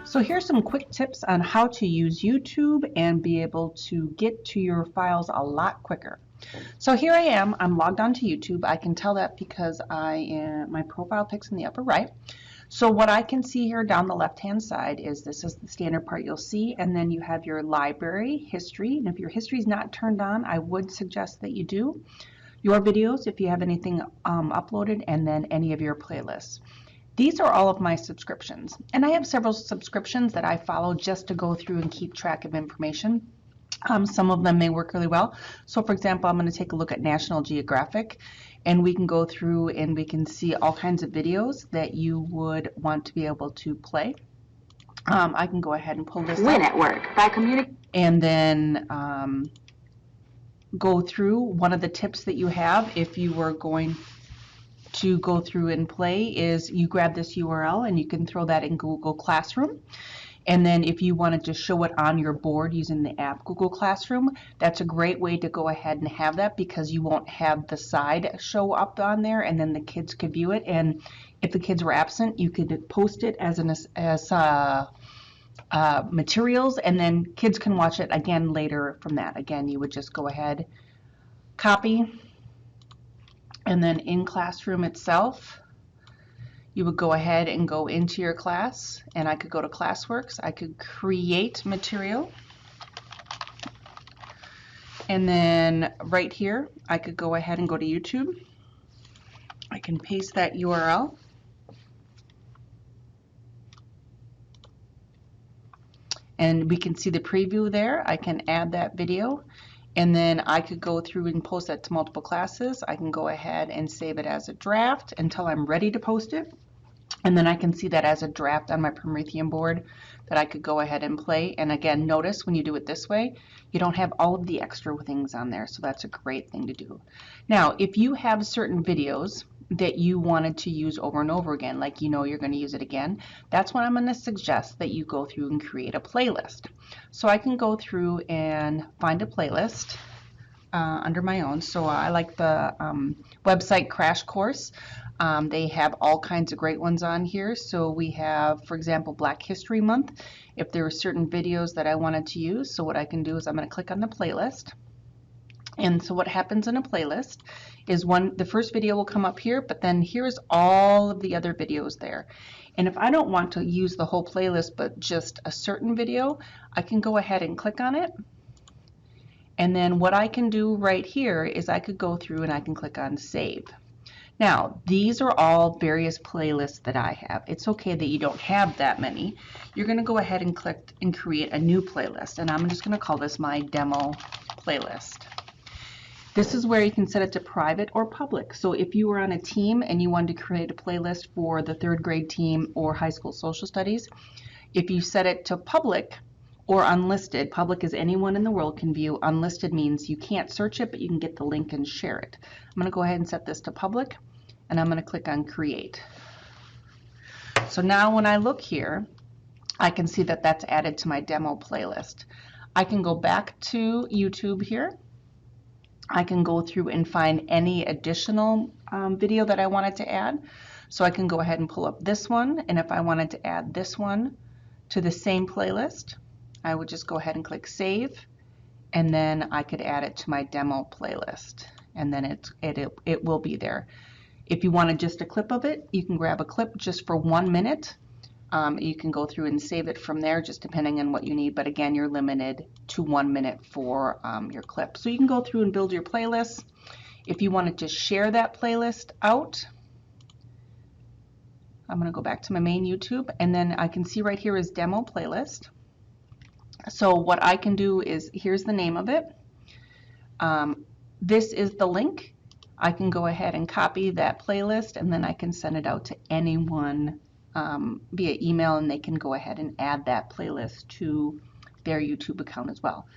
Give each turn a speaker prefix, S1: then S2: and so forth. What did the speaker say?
S1: So here's some quick tips on how to use YouTube and be able to get to your files a lot quicker. So here I am, I'm logged on to YouTube. I can tell that because my profile pic's in the upper right. So what I can see here down the left hand side is this is the standard part you'll see, and then you have your library, history, and if your history is not turned on, I would suggest that you do. Your videos, if you have anything uploaded, and then any of your playlists. These are all of my subscriptions, and I have several subscriptions that I follow just to go through and keep track of information. Some of them may work really well. So for example, I'm going to take a look at National Geographic, and we can go through and we can see all kinds of videos that you would want to be able to play. I can go ahead and pull this
S2: Win
S1: up
S2: at work by communicating,
S1: and then go through one of the tips that you have if you were going to go through and play is you grab this URL and you can throw that in Google Classroom. And then if you wanted to show it on your board using the app Google Classroom, that's a great way to go ahead and have that because you won't have the side show up on there and then the kids could view it. And if the kids were absent, you could post it as materials, and then kids can watch it again later from that. Again, you would just go ahead, copy, and then in Classroom itself, you would go ahead and go into your class, and I could go to Classworks. I could create material, and then right here, I could go ahead and go to YouTube. I can paste that URL. And we can see the preview there. I can add that video. And then I could go through and post that to multiple classes. I can go ahead and save it as a draft until I'm ready to post it. And then I can see that as a draft on my Promethean board that I could go ahead and play. And again, notice when you do it this way, you don't have all of the extra things on there. So that's a great thing to do. Now, if you have certain videos that you wanted to use over and over again, like you know you're going to use it again, that's when I'm going to suggest that you go through and create a playlist. So I can go through and find a playlist under my own. So I like the website Crash Course. They have all kinds of great ones on here. So we have, for example, Black History Month. If there are certain videos that I wanted to use, so what I can do is I'm going to click on the playlist. And so what happens in a playlist is the first video will come up here, but then here's all of the other videos there. And if I don't want to use the whole playlist but just a certain video, I can go ahead and click on it. And then what I can do right here is I could go through and I can click on Save. Now, these are all various playlists that I have. It's okay that you don't have that many. You're going to go ahead and click and create a new playlist. And I'm just going to call this my demo playlist. This is where you can set it to private or public. So if you were on a team and you wanted to create a playlist for the 3rd grade team or high school social studies, if you set it to public or unlisted, public is anyone in the world can view, unlisted means you can't search it, but you can get the link and share it. I'm going to go ahead and set this to public, and I'm going to click on Create. So now when I look here, I can see that that's added to my demo playlist. I can go back to YouTube here. I can go through and find any additional video that I wanted to add. So I can go ahead and pull up this one, and if I wanted to add this one to the same playlist, I would just go ahead and click Save, and then I could add it to my demo playlist, and then it will be there. If you wanted just a clip of it, you can grab a clip just for 1 minute. You can go through and save it from there, just depending on what you need, but again, you're limited to 1 minute for your clip. So you can go through and build your playlist. If you wanted to share that playlist out, I'm going to go back to my main YouTube, and then I can see right here is demo playlist. So what I can do is, here's the name of it. This is the link. I can go ahead and copy that playlist, and then I can send it out to anyone via email, and they can go ahead and add that playlist to their YouTube account as well.